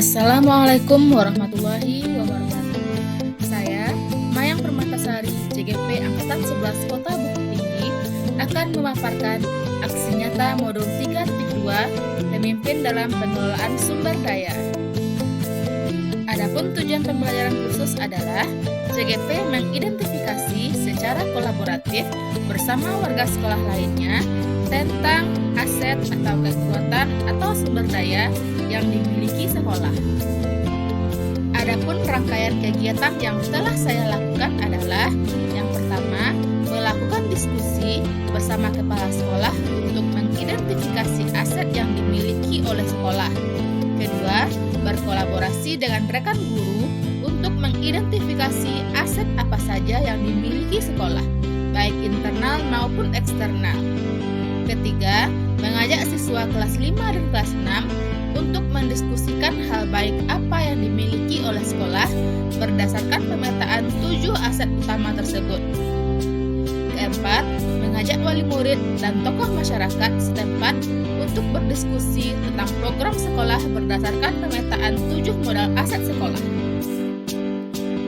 Assalamualaikum warahmatullahi wabarakatuh. Saya, Mayang Permatasari, CGP Angkatan 11 Kota Bukit Tinggi, akan memaparkan aksi nyata modul 3.2 Pemimpin dalam Pengelolaan Sumber Daya. Adapun tujuan pembelajaran khusus adalah CGP mengidentifikasi secara kolaboratif bersama warga sekolah lainnya tentang aset atau kekuatan atau sumber daya yang dimiliki sekolah. Adapun rangkaian kegiatan yang telah saya lakukan adalah yang pertama, melakukan diskusi bersama kepala sekolah untuk mengidentifikasi aset yang dimiliki oleh sekolah. Kedua, berkolaborasi dengan rekan guru untuk mengidentifikasi aset apa saja yang dimiliki sekolah, baik internal maupun eksternal. Ketiga, mengajak siswa kelas 5 dan kelas 6 untuk mendiskusikan hal baik apa yang dimiliki oleh sekolah berdasarkan pemetaan 7 aset utama tersebut. Keempat, mengajak wali murid dan tokoh masyarakat setempat untuk berdiskusi tentang program sekolah berdasarkan pemetaan 7 modal aset sekolah.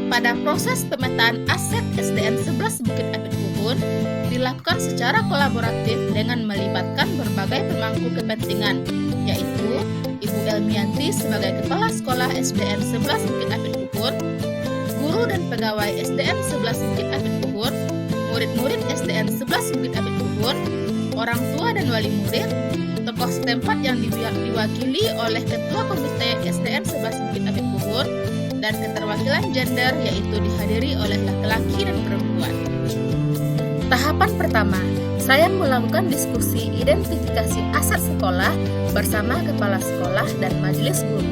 Pada proses pemetaan aset SDN 11 Bukit Apit Uhun dilakukan secara kolaboratif dengan melibatkan berbagai pemangku kepentingan, yaitu Ibu Elmianti sebagai Kepala Sekolah SDN 11 Bukit Apit Uhun, guru dan pegawai SDN 11 Bukit Apit Uhun, murid-murid SDN 11 Bukit Apit Uhun, orang tua dan wali murid, tokoh setempat yang diwakili oleh Ketua Komite SDN 11 Bukit Apit Uhun, dan keterwakilan gender yaitu dihadiri oleh laki-laki dan perempuan. Tahapan pertama, saya melakukan diskusi identifikasi aset sekolah bersama kepala sekolah dan majelis guru.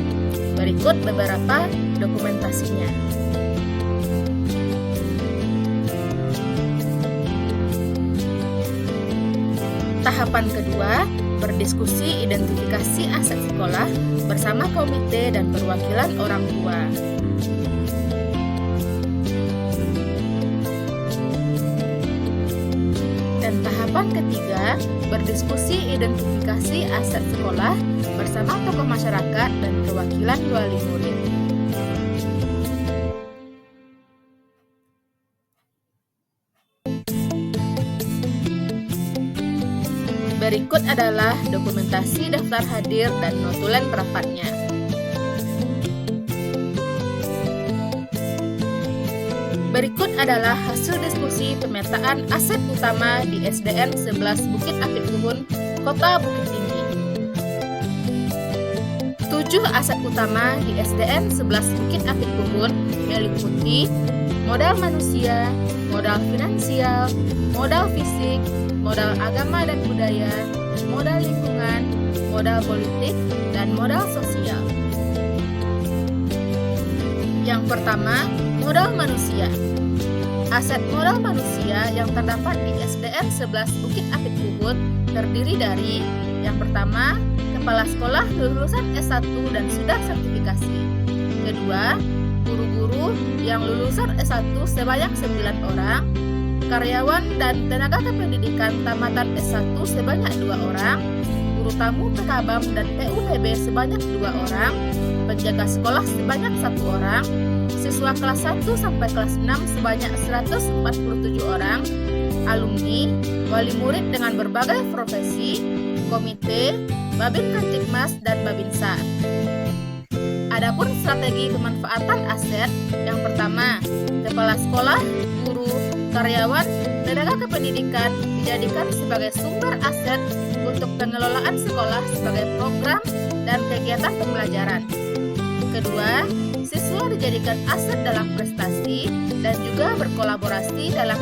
Berikut beberapa dokumentasinya. Tahapan kedua, berdiskusi identifikasi aset sekolah bersama komite dan perwakilan orang tua. Dan tahapan ketiga, berdiskusi identifikasi aset sekolah bersama tokoh masyarakat dan perwakilan wali murid. Berikut adalah dokumentasi daftar hadir dan notulen rapatnya. Berikut adalah hasil diskusi pemetaan aset utama di SDN 11 Bukit Apit Uhun, Kota Bukit Tinggi. 7 aset utama di SDN 11 Bukit Apit Uhun meliputi modal manusia, modal finansial, modal fisik, modal agama dan budaya, modal lingkungan, modal politik, dan modal sosial. Yang pertama, modal manusia. Aset modal manusia yang terdapat di SDN 11 Bukit Apit Uhun terdiri dari yang pertama, kepala sekolah lulusan S1 dan sudah sertifikasi. Kedua, guru-guru yang lulusan S1 sebanyak 9 orang, karyawan dan tenaga kependidikan tamatan S1 sebanyak 2 orang, guru tamu PKBAM dan PUPB sebanyak 2 orang, penjaga sekolah sebanyak 1 orang, siswa kelas 1 sampai kelas 6 sebanyak 147 orang, alumni, wali murid dengan berbagai profesi, komite, Babin Kantikmas dan Babinsa. Adapun strategi pemanfaatan aset, yang pertama, kepala sekolah, guru, karyawan, tenaga kependidikan dijadikan sebagai sumber aset untuk pengelolaan sekolah sebagai program dan kegiatan pembelajaran. Kedua, siswa dijadikan aset dalam prestasi dan juga berkolaborasi dalam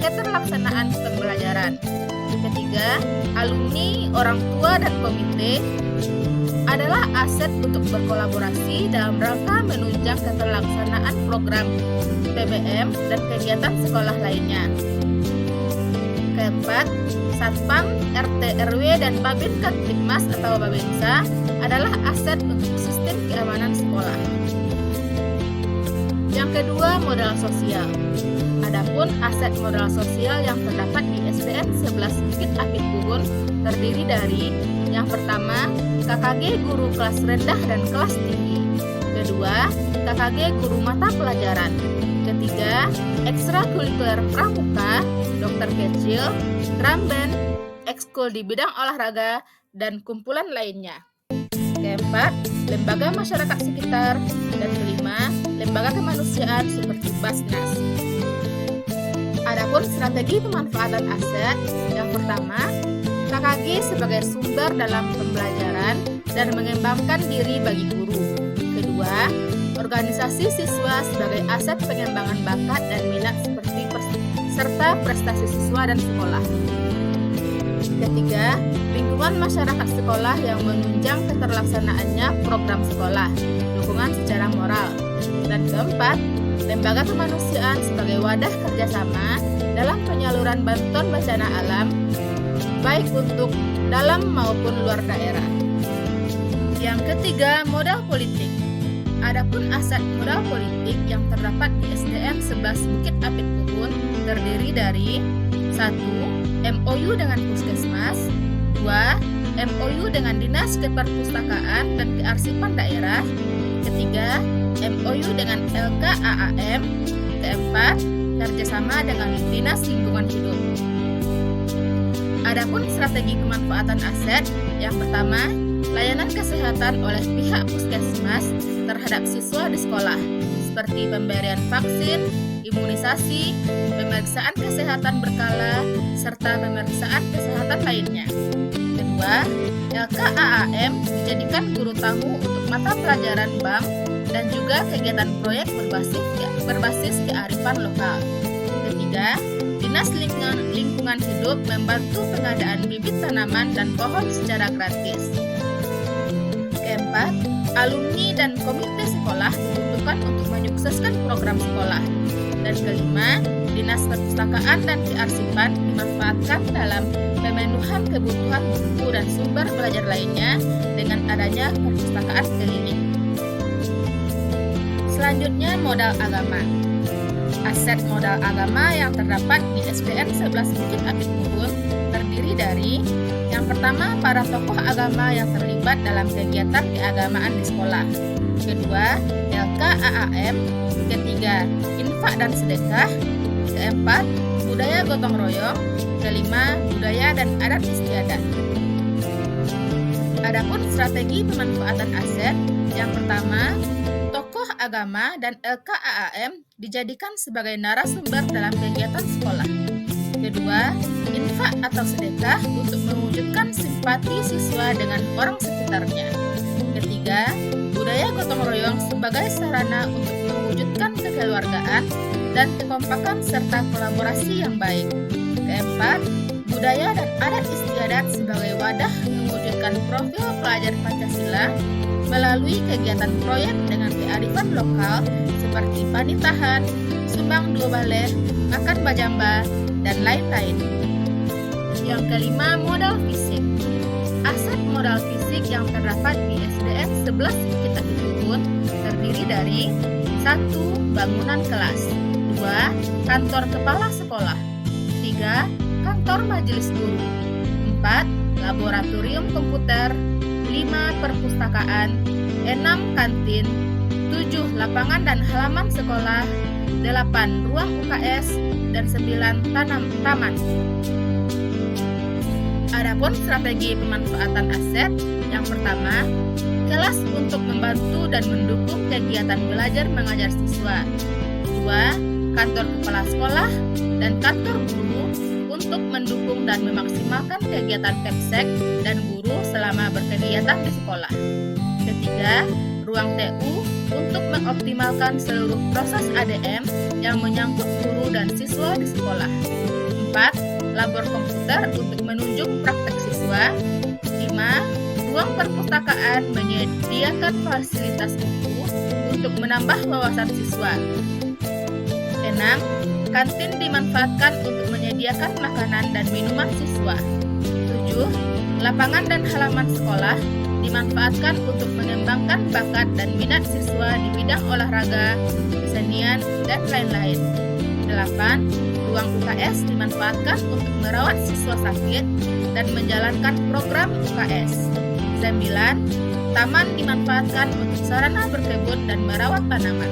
keterlaksanaan pembelajaran. Ketiga, alumni, orang tua, dan komite adalah aset untuk berkolaborasi dalam rangka menunjang keterlaksanaan program PBM dan kegiatan sekolah lainnya. Keempat, Satpam, RT, RW, dan Babin Kantikmas atau Babinsa adalah aset untuk sistem keamanan sekolah. Yang kedua, modal sosial. Adapun aset modal sosial yang terdapat di SDN 11 Bukit Apit Uhun terdiri dari Yang pertama, KKG guru kelas rendah dan kelas tinggi. Kedua, KKG guru mata pelajaran. Ketiga, ekstrakurikuler pramuka, dokter kecil, drum band, ekskul di bidang olahraga, dan kumpulan lainnya. Keempat, lembaga masyarakat sekitar. Dan kelima, lembaga kemanusiaan seperti Basnas. Adapun strategi pemanfaatan aset, yang pertama, KKG sebagai sumber dalam pembelajaran dan mengembangkan diri bagi guru. Kedua, organisasi siswa sebagai aset pengembangan bakat dan minat serta prestasi siswa dan sekolah. Ketiga, lingkungan masyarakat sekolah yang menunjang keterlaksanaannya program sekolah, dukungan secara moral. Dan keempat, lembaga kemanusiaan sebagai wadah kerjasama dalam penyaluran bantuan bencana alam, baik untuk dalam maupun luar daerah. Yang ketiga, modal politik. Adapun aset modal politik yang terdapat di SDN 11 Bukit Apit Ubun terdiri dari 1. MOU dengan Puskesmas, 2. MOU dengan Dinas Keperpustakaan dan Kearsipan Daerah, ketiga, MOU dengan LKAAM, keempat, kerjasama dengan Dinas Lingkungan Hidup. Adapun strategi pemanfaatan aset, yang pertama, layanan kesehatan oleh pihak puskesmas terhadap siswa di sekolah, seperti pemberian vaksin, imunisasi, pemeriksaan kesehatan berkala, serta pemeriksaan kesehatan lainnya. Kedua, LKAAM dijadikan guru tamu untuk mata pelajaran bank dan juga kegiatan proyek berbasis kearifan lokal. Ketiga, Dinas Lingkungan Hidup membantu pengadaan bibit tanaman dan pohon secara gratis. Keempat, alumni dan komite sekolah dibutuhkan untuk menyukseskan program sekolah. Dan kelima, Dinas Perpustakaan dan Kearsipan dimanfaatkan dalam pemenuhan kebutuhan buku dan sumber belajar lainnya dengan adanya perpustakaan keliling. Selanjutnya, modal agama. Aset modal agama yang terdapat di SDN 11 Bukit Apit Ubun terdiri dari yang pertama, para tokoh agama yang terlibat dalam kegiatan keagamaan di sekolah. Kedua, LKAAM. Ketiga, infak dan sedekah. Keempat, budaya gotong royong. Kelima, budaya dan adat istiadat. Adapun strategi pemanfaatan aset, yang pertama, tokoh agama dan LKAAM dijadikan sebagai narasumber dalam kegiatan sekolah. Kedua, infak atau sedekah untuk mewujudkan simpati siswa dengan orang sekitarnya. Ketiga, budaya gotong royong sebagai sarana untuk mewujudkan kekeluargaan dan kekompakan serta kolaborasi yang baik. Keempat, budaya dan adat istiadat sebagai wadah mewujudkan profil pelajar Pancasila melalui kegiatan proyek dengan kearifan lokal seperti panitahan, sumbang dua baleh, makan bajamba, dan lain-lain. Yang kelima, modal fisik. Aset modal fisik yang terdapat di SDN 11 Bukit Apit Ubun terdiri dari 1. Bangunan kelas, 2. Kantor kepala sekolah, 3. Kantor majelis guru, 4. Laboratorium komputer, 5. Perpustakaan, 6. Kantin, 7. Lapangan dan halaman sekolah, 8. Ruang UKS, dan 9. Taman. Adapun strategi pemanfaatan aset, yang pertama, kelas untuk membantu dan mendukung kegiatan belajar mengajar siswa. 2. Kantor kepala sekolah dan kantor guru untuk mendukung dan memaksimalkan kegiatan Pepsek dan guru selama berkegiatan di sekolah. Ketiga, ruang TU untuk mengoptimalkan seluruh proses ADM yang menyangkut guru dan siswa di sekolah. 4. Labor komputer untuk menunjuk praktek siswa. 5. Ruang perpustakaan menyediakan fasilitas buku untuk menambah wawasan siswa. 6. Kantin dimanfaatkan untuk menyediakan makanan dan minuman siswa. 7. Lapangan dan halaman sekolah dimanfaatkan untuk mengembangkan bakat dan minat siswa di bidang olahraga, kesenian, dan lain-lain. 8. Ruang UKS dimanfaatkan untuk merawat siswa sakit dan menjalankan program UKS. 9. Taman dimanfaatkan untuk sarana berkebun dan merawat tanaman.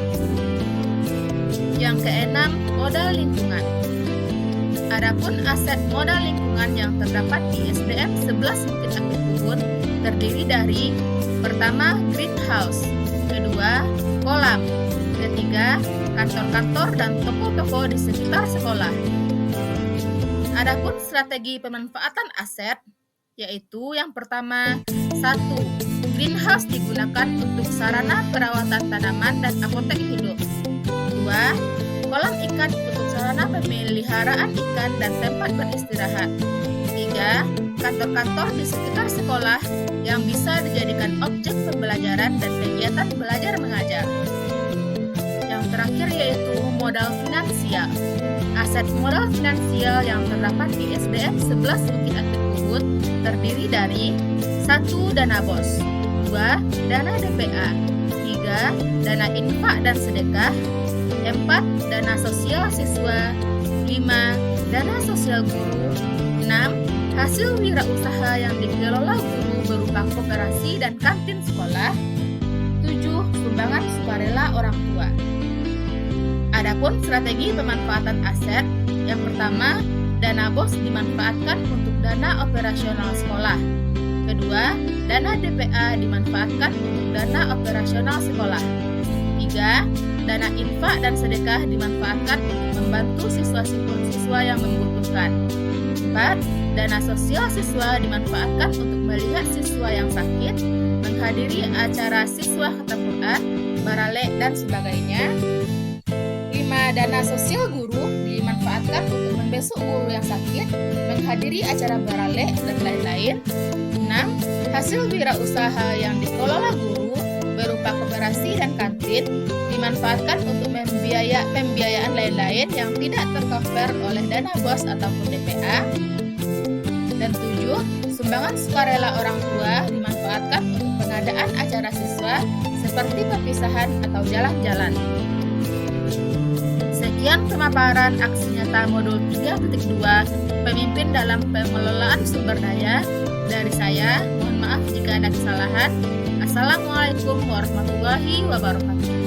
Yang keenam, modal lingkungan. Adapun aset modal lingkungan yang terdapat di SDM 11 Bukit Aktif Ubud terdiri dari: pertama, greenhouse, kedua, kolam, ketiga, kantor-kantor dan toko-toko di sekitar sekolah. Adapun strategi pemanfaatan aset, yaitu yang pertama, 1. Greenhouse digunakan untuk sarana perawatan tanaman dan apotek hidup. 2. Kolam ikan untuk sarana pemeliharaan ikan dan tempat beristirahat. 3. Kantor-kantor di sekitar sekolah yang bisa dijadikan objek pembelajaran dan kegiatan belajar mengajar. Yang terakhir yaitu modal finansial. Aset modal finansial yang terdapat di SDM 11 Bukit Aktif Ubud terdiri dari: 1. Dana BOS, 2. Dana DPA, 3. Dana infak dan sedekah, 4. Dana sosial siswa, 5. Dana sosial guru, 6. Hasil wirausaha yang dikelola guru berupa koperasi dan kantin sekolah, 7. Sumbangan sukarela orang tua. Adapun strategi pemanfaatan aset, yang pertama, dana BOS dimanfaatkan untuk dana operasional sekolah. Kedua, dana DPA dimanfaatkan untuk dana operasional sekolah. 3. Dana infak dan sedekah dimanfaatkan untuk membantu siswa-siswa yang membutuhkan. 4. Dana sosial siswa dimanfaatkan untuk melihat siswa yang sakit, menghadiri acara siswa khatam Quran, baralek, dan sebagainya. 5. Dana sosial guru dimanfaatkan untuk membesuk guru yang sakit, menghadiri acara baralek, dan lain-lain. 6. Hasil wirausaha yang dikelola guru berupa koperasi dan kantin dimanfaatkan untuk pembiayaan lain-lain yang tidak tercover oleh dana BOS ataupun DPA. Dan 7. Sumbangan sukarela orang tua dimanfaatkan untuk pengadaan acara siswa seperti perpisahan atau jalan-jalan. Sekian pemaparan aksi nyata modul 3.2 pemimpin dalam pengelolaan sumber daya dari saya. Mohon maaf jika ada kesalahan. Assalamualaikum warahmatullahi wabarakatuh.